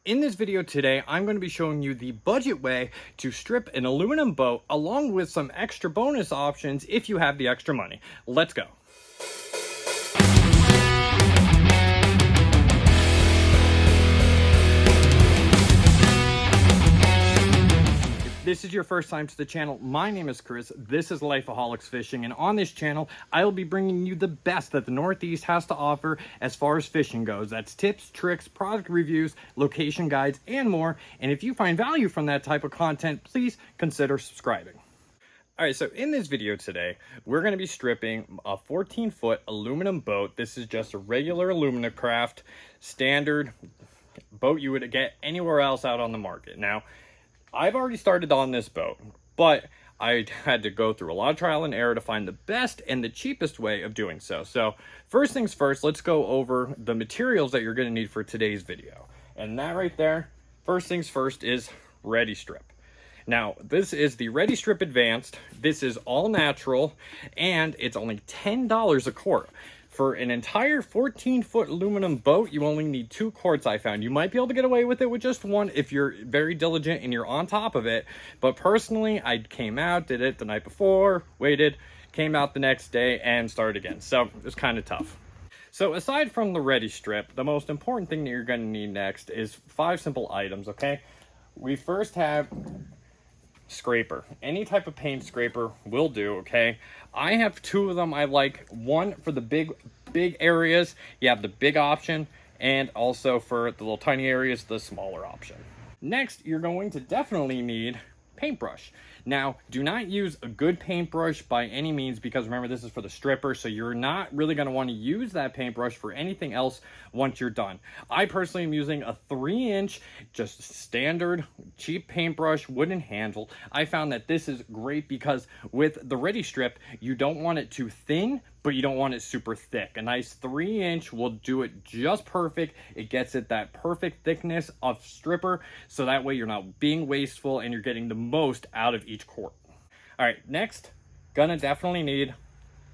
In this video today, I'm going to be showing you the budget way to strip an aluminum boat along with some extra bonus options if you have the extra money. Let's go. If this is your first time to the channel, my name is Chris, this is Lifeaholics Fishing, and on this channel, I will be bringing you the best that the Northeast has to offer as far as fishing goes. That's tips, tricks, product reviews, location guides, and more. And if you find value from that type of content, please consider subscribing. All right, so in this video today, we're going to be stripping a 14-foot aluminum boat. This is just a regular Alumnicraft standard boat you would get anywhere else out on the market. Now, I've already started on this boat, but I had to go through a lot of trial and error to find the best and the cheapest way of doing so. So first things first, let's go over the materials that you're going to need for today's video. And that right there, first things first, is Ready Strip. Now, this is the Ready Strip Advanced. This is all natural, and it's only $10 a quart. For an entire 14-foot aluminum boat, you only need 2 quarts, I found. You might be able to get away with it with just 1 if you're very diligent and you're on top of it. But personally, I came out, did it the night before, waited, came out the next day, and started again. So it was kind of tough. So aside from the Ready Strip, the most important thing that you're going to need next is 5 simple items, okay? We first have scraper. Any type of paint scraper will do, okay? I have 2 of them. I like one for the big areas. You have the big option, and also for the little tiny areas, the smaller option. Next, you're going to definitely need paintbrush. Now, do not use a good paintbrush by any means, because remember, this is for the stripper, so you're not really going to want to use that paintbrush for anything else once you're done. I personally am using a 3-inch, just standard, cheap paintbrush, wooden handle. I found that this is great because with the Ready Strip, you don't want it too thin, but you don't want it super thick. A nice 3-inch will do it just perfect. It gets it that perfect thickness of stripper, so that way you're not being wasteful and you're getting the most out of each quart. All right, next, gonna definitely need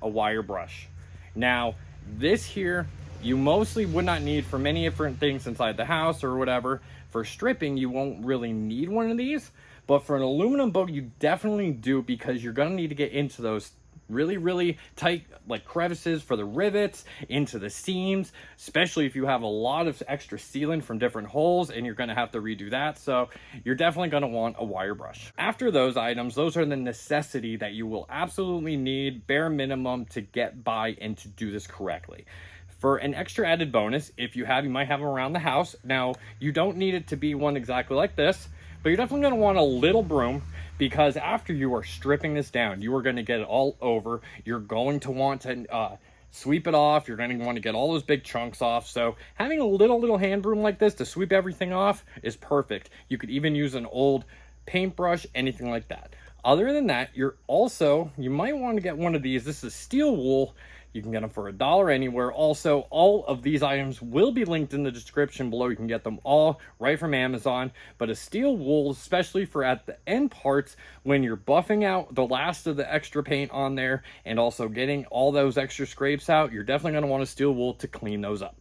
a wire brush. Now, this here, you mostly would not need for many different things inside the house or whatever. For stripping, you won't really need one of these, but for an aluminum boat, you definitely do, because you're gonna need to get into those really tight like crevices for the rivets, into the seams, especially if you have a lot of extra sealant from different holes and you're going to have to redo that. So you're definitely going to want a wire brush. After those items, those are the necessity that you will absolutely need, bare minimum, to get by and to do this correctly. For an extra added bonus, if you might have them around the house. Now, you don't need it to be one exactly like this, but you're definitely going to want a little broom, because after you are stripping this down, you are going to get it all over. You're going to want to sweep it off. You're going to want to get all those big chunks off. So having a little hand broom like this to sweep everything off is perfect. You could even use an old paintbrush, anything like that. Other than that, you might want to get one of these. This is steel wool. You can get them for $1 anywhere. Also, all of these items will be linked in the description below. You can get them all right from Amazon. But a steel wool, especially for at the end parts, when you're buffing out the last of the extra paint on there and also getting all those extra scrapes out, you're definitely going to want a steel wool to clean those up.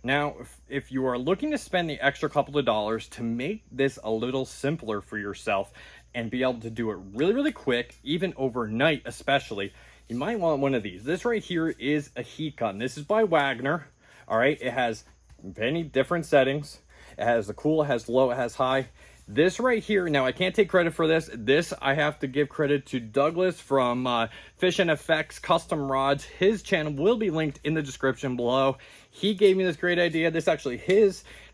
Now, if you are looking to spend the extra couple of dollars to make this a little simpler for yourself and be able to do it really quick, even overnight especially, you might want one of these. This right here is a heat gun. This is by Wagner. All right, it has many different settings. It has the cool, it has low, it has high. This right here, now I can't take credit for this. This I have to give credit to Douglas from Fish and FX Custom Rods. His channel will be linked in the description below. He gave me this great idea. This actually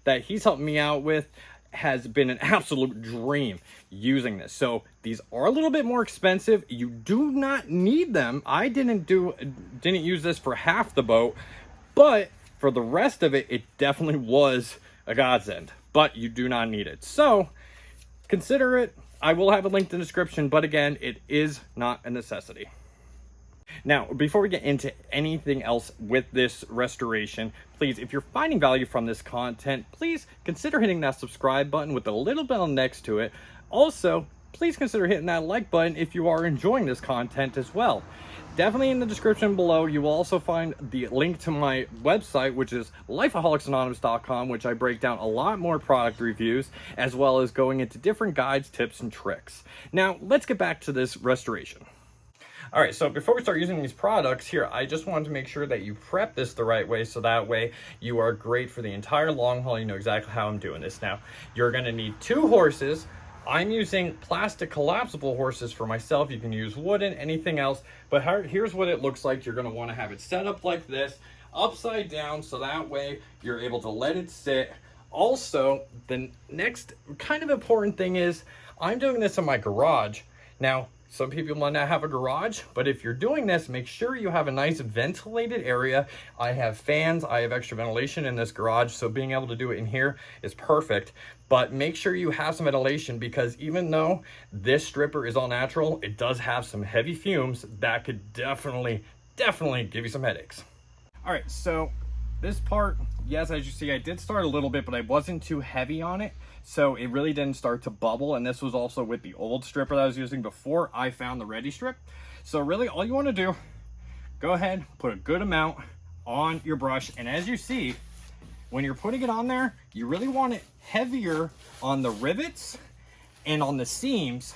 that he's helping me out with has been an absolute dream using this. So these are a little bit more expensive. You do not need them. I didn't use this for half the boat, but for the rest of it, it definitely was a godsend. But you do not need it. So consider it. I will have a link in the description, but again, it is not a necessity. Now, before we get into anything else with this restoration, please, if you're finding value from this content, please consider hitting that subscribe button with the little bell next to it. Also, please consider hitting that like button if you are enjoying this content as well. Definitely in the description below, you will also find the link to my website, which is lifeaholics.com, which I break down a lot more product reviews, as well as going into different guides, tips, and tricks. Now, let's get back to this restoration. All right, so before we start using these products here, I just wanted to make sure that you prep this the right way, so that way you are great for the entire long haul. You know exactly how I'm doing this. Now, you're gonna need 2 horses. I'm using plastic collapsible horses for myself. You can use wooden, anything else, but here's what it looks like. You're gonna wanna have it set up like this, upside down, so that way you're able to let it sit. Also, the next kind of important thing is, I'm doing this in my garage. Now, some people might not have a garage, but if you're doing this, make sure you have a nice ventilated area. I have fans, I have extra ventilation in this garage, so being able to do it in here is perfect. But make sure you have some ventilation, because even though this stripper is all natural, it does have some heavy fumes that could definitely give you some headaches. All right, so this part, yes, as you see, I did start a little bit, but I wasn't too heavy on it. So it really didn't start to bubble, and this was also with the old stripper that I was using before I found the Ready Strip. So really all you want to do, go ahead, put a good amount on your brush, and as you see, when you're putting it on there, you really want it heavier on the rivets and on the seams,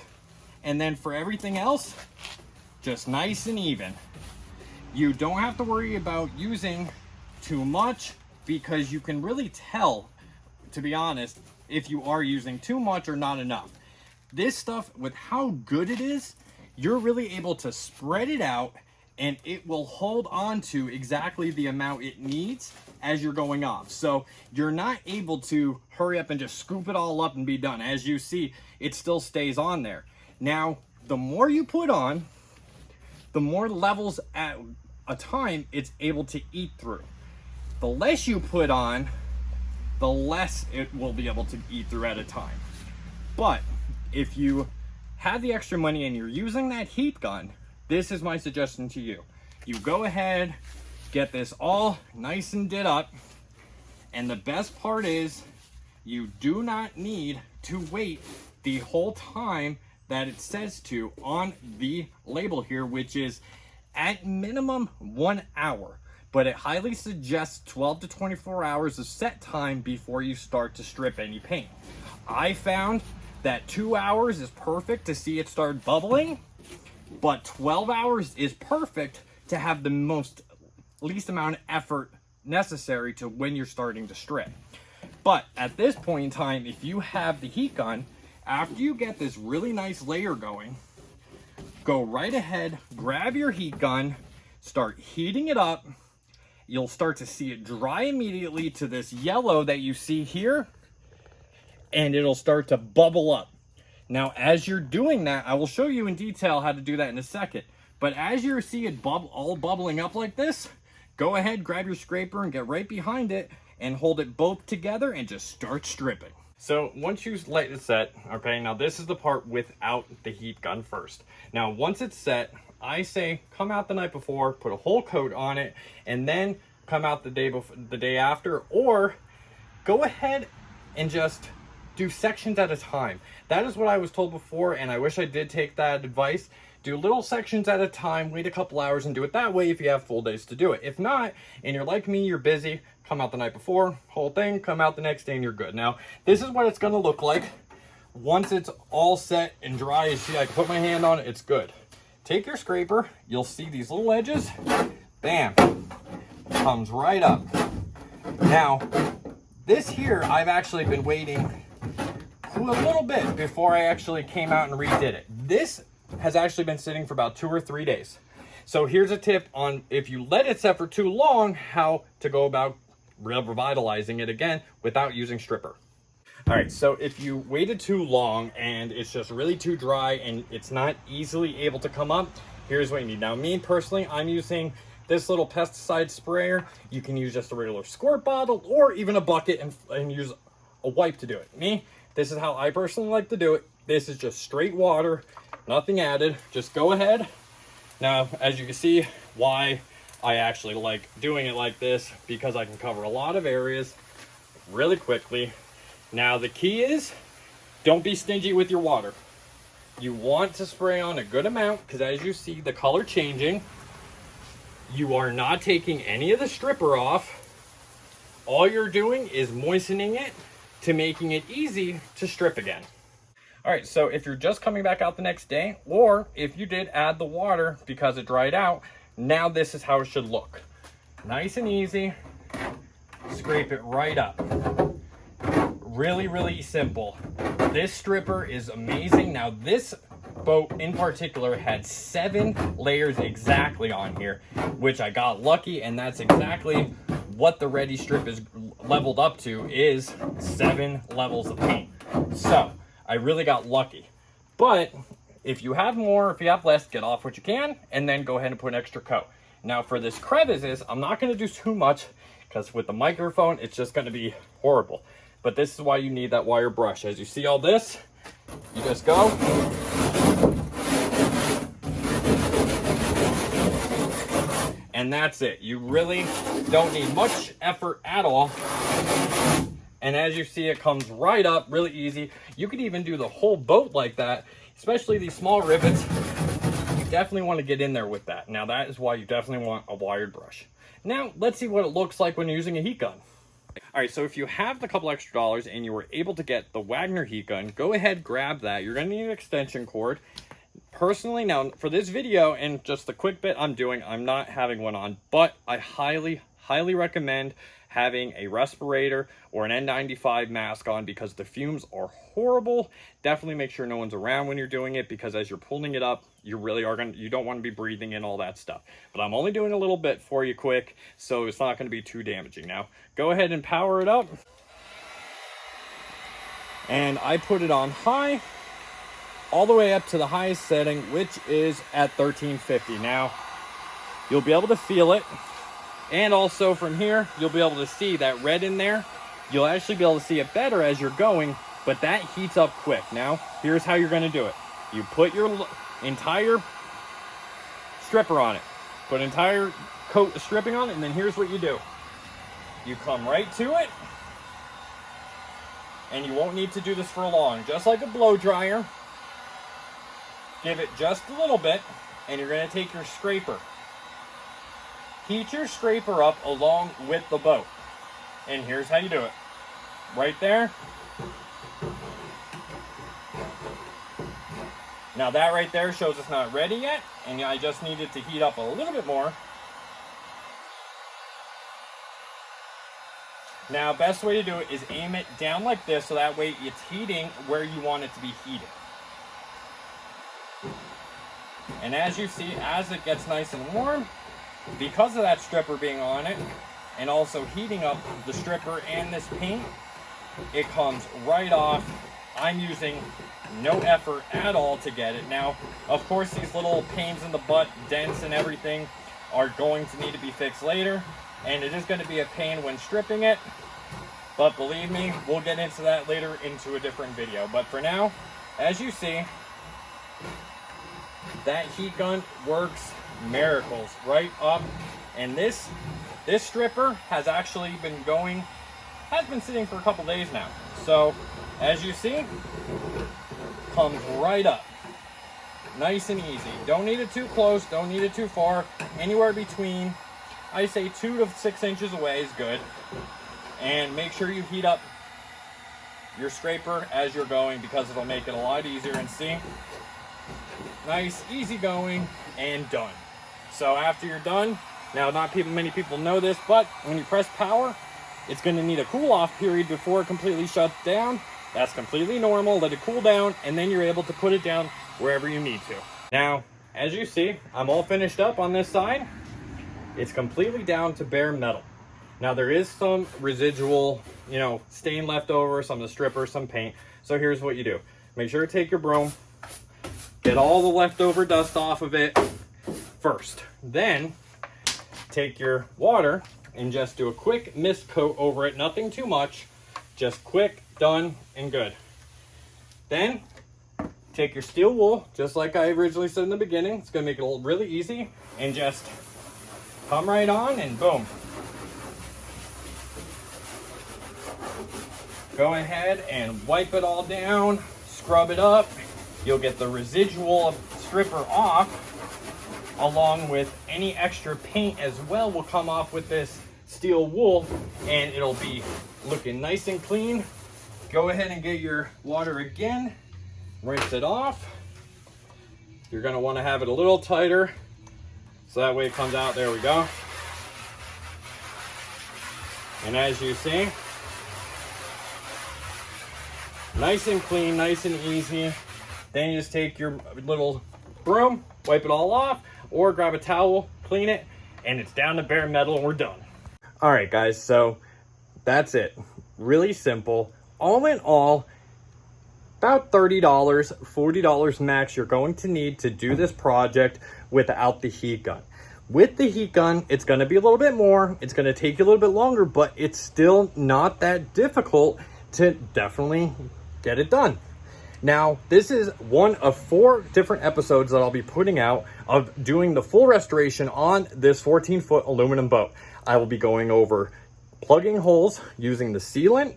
and then for everything else, just nice and even. You don't have to worry about using too much, because you can really tell, to be honest, if you are using too much or not enough. This stuff, with how good it is, you're really able to spread it out, and it will hold on to exactly the amount it needs as you're going off. So you're not able to hurry up and just scoop it all up and be done. As you see, it still stays on there. Now, the more you put on, the more levels at a time it's able to eat through. The less you put on, the less it will be able to eat through at a time. But if you have the extra money and you're using that heat gun, this is my suggestion to you. You go ahead, get this all nice and did up, and the best part is you do not need to wait the whole time that it says to on the label here, which is at minimum 1 hour. But it highly suggests 12 to 24 hours of set time before you start to strip any paint. I found that 2 hours is perfect to see it start bubbling, but 12 hours is perfect to have the least amount of effort necessary to when you're starting to strip. But at this point in time, if you have the heat gun, after you get this really nice layer going, go right ahead, grab your heat gun, start heating it up. You'll start to see it dry immediately to this yellow that you see here, and it'll start to bubble up. Now, as you're doing that, I will show you in detail how to do that in a second. But as you see it all bubbling up like this, go ahead, grab your scraper and get right behind it and hold it both together and just start stripping. So once you let it set, okay, now this is the part without the heat gun first. Now, once it's set, I say come out the night before, put a whole coat on it, and then come out the day after, or go ahead and just do sections at a time. That is what I was told before, and I wish I did take that advice. Do little sections at a time, wait a couple hours, and do it that way if you have full days to do it. If not, and you're like me, you're busy, come out the night before, whole thing, come out the next day, and you're good. Now, this is what it's gonna look like once it's all set and dry. You see, I can put my hand on it, it's good. Take your scraper, you'll see these little edges, bam, comes right up. Now, this here, I've actually been waiting a little bit before I actually came out and redid it. This has actually been sitting for about 2 or 3 days. So here's a tip on if you let it set for too long, how to go about revitalizing it again without using stripper. All right, so if you waited too long and it's just really too dry and it's not easily able to come up, here's what you need. Now, me personally, I'm using this little pesticide sprayer. You can use just a regular squirt bottle or even a bucket and use a wipe to do it. Me, this is how I personally like to do it. This is just straight water, nothing added. Just go ahead. Now, as you can see, why I actually like doing it like this, because I can cover a lot of areas really quickly. Now, the key is don't be stingy with your water. You want to spray on a good amount because as you see the color changing, you are not taking any of the stripper off. All you're doing is moistening it to making it easy to strip again. All right, so if you're just coming back out the next day, or if you did add the water because it dried out, now this is how it should look. Nice and easy. Scrape it right up. Really, really simple. This stripper is amazing. Now this boat in particular had 7 layers exactly on here, which I got lucky, and that's exactly what the Ready Strip is leveled up to, is 7 levels of paint. So I really got lucky. But if you have more, if you have less, get off what you can and then go ahead and put an extra coat. Now for this crevices, I'm not going to do too much because with the microphone, it's just going to be horrible. But this is why you need that wire brush. As you see all this, you just go. And that's it. You really don't need much effort at all. And as you see, it comes right up really easy. You could even do the whole boat like that, especially these small rivets. You definitely want to get in there with that. Now that is why you definitely want a wired brush. Now let's see what it looks like when you're using a heat gun. All right, so if you have the couple extra dollars and you were able to get the Wagner heat gun, go ahead, grab that. You're gonna need an extension cord. Personally, now for this video and just the quick bit I'm doing, I'm not having one on, but I highly recommend having a respirator or an N95 mask on because the fumes are horrible. Definitely make sure no one's around when you're doing it because as you're pulling it up, you don't want to be breathing in all that stuff. But I'm only doing a little bit for you quick, so it's not going to be too damaging. Now, go ahead and power it up. And I put it on high, all the way up to the highest setting, which is at 1350. Now, you'll be able to feel it. And also from here, you'll be able to see that red in there. You'll actually be able to see it better as you're going, but that heats up quick. Now, here's how you're gonna do it. You put your entire stripper on it. Put entire coat of stripping on it, and then here's what you do. You come right to it, and you won't need to do this for long. Just like a blow dryer, give it just a little bit, and you're gonna take your scraper. Heat your scraper up along with the boat. And here's how you do it. Right there. Now that right there shows it's not ready yet, and I just need it to heat up a little bit more. Now, best way to do it is aim it down like this, so that way it's heating where you want it to be heated. And as you see, as it gets nice and warm, because of that stripper being on it, and also heating up the stripper and this paint, it comes right off. I'm using no effort at all to get it. Now, of course, these little pains in the butt, dents and everything are going to need to be fixed later, and it is going to be a pain when stripping it, but believe me, we'll get into that later into a different video. But for now, as you see, that heat gun works miracles right up. And this stripper has actually been sitting for a couple days now. So as you see, comes right up nice and easy. Don't need it too close, don't need it too far. Anywhere between, I say 2 to 6 inches away is good. And make sure you heat up your scraper as you're going because it'll make it a lot easier. And see, nice, easy going, and done. So after you're done, now many people know this, but when you press power, it's going to need a cool off period before it completely shuts down. That's completely normal. Let it cool down, and then you're able to put it down wherever you need to. Now, as you see, I'm all finished up on this side. It's completely down to bare metal. Now there is some residual, stain left over, some of the stripper, some paint. So here's what you do. Make sure to take your broom, get all the leftover dust off of it first. Then take your water and just do a quick mist coat over it. Nothing too much, just quick, done, and good. Then take your steel wool, just like I originally said in the beginning. It's gonna make it really easy, and just come right on and boom. Go ahead and wipe it all down, scrub it up, You'll get the residual stripper off, along with any extra paint as well will come off with this steel wool, and it'll be looking nice and clean. Go ahead and get your water again, rinse it off. You're gonna wanna have it a little tighter, so that way it comes out. There we go. And as you see, nice and clean, nice and easy. Then you just take your little broom, wipe it all off, or grab a towel, clean it, and it's down to bare metal and we're done. All right, guys, so that's it. Really simple. All in all, about $30, $40 max you're going to need to do this project without the heat gun. With the heat gun, it's going to be a little bit more. It's going to take you a little bit longer, but it's still not that difficult to definitely get it done. Now, this is one of 4 different episodes that I'll be putting out of doing the full restoration on this 14-foot aluminum boat. I will be going over plugging holes using the sealant.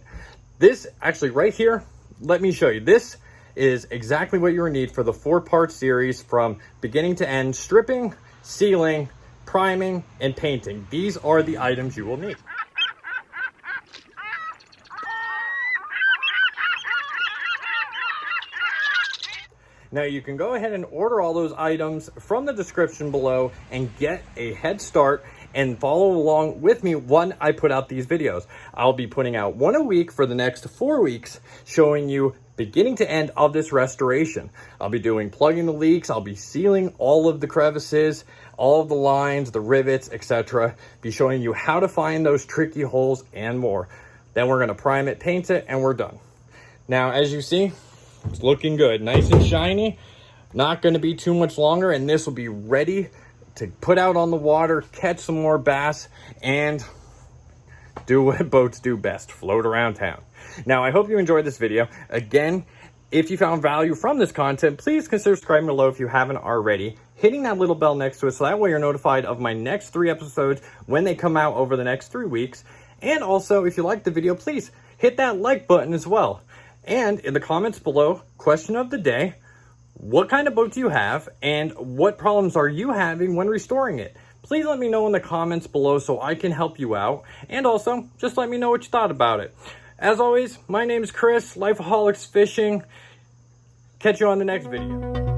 This actually right here, let me show you. This is exactly what you're gonna need for the 4-part series from beginning to end: stripping, sealing, priming, and painting. These are the items you will need. Now you can go ahead and order all those items from the description below and get a head start and follow along with me when I put out these videos. I'll be putting out 1 a week for the next 4 weeks, showing you beginning to end of this restoration. I'll be doing plugging the leaks, I'll be sealing all of the crevices, all of the lines, the rivets, etc. Be showing you how to find those tricky holes and more. Then we're gonna prime it, paint it, and we're done. Now, as you see, it's looking good, nice and shiny. Not gonna be too much longer, and this will be ready to put out on the water, catch some more bass, and do what boats do best: float around town. Now, I hope you enjoyed this video. Again, if you found value from this content, please consider subscribing below if you haven't already, hitting that little bell next to it so that way you're notified of my next 3 episodes when they come out over the next 3 weeks. And also, if you liked the video, please hit that like button as well. And in the comments below, question of the day: what kind of boat do you have, and what problems are you having when restoring it? Please let me know in the comments below so I can help you out. And also, just let me know what you thought about it. As always, my name is Chris, Lifeaholics Fishing. Catch you on the next video.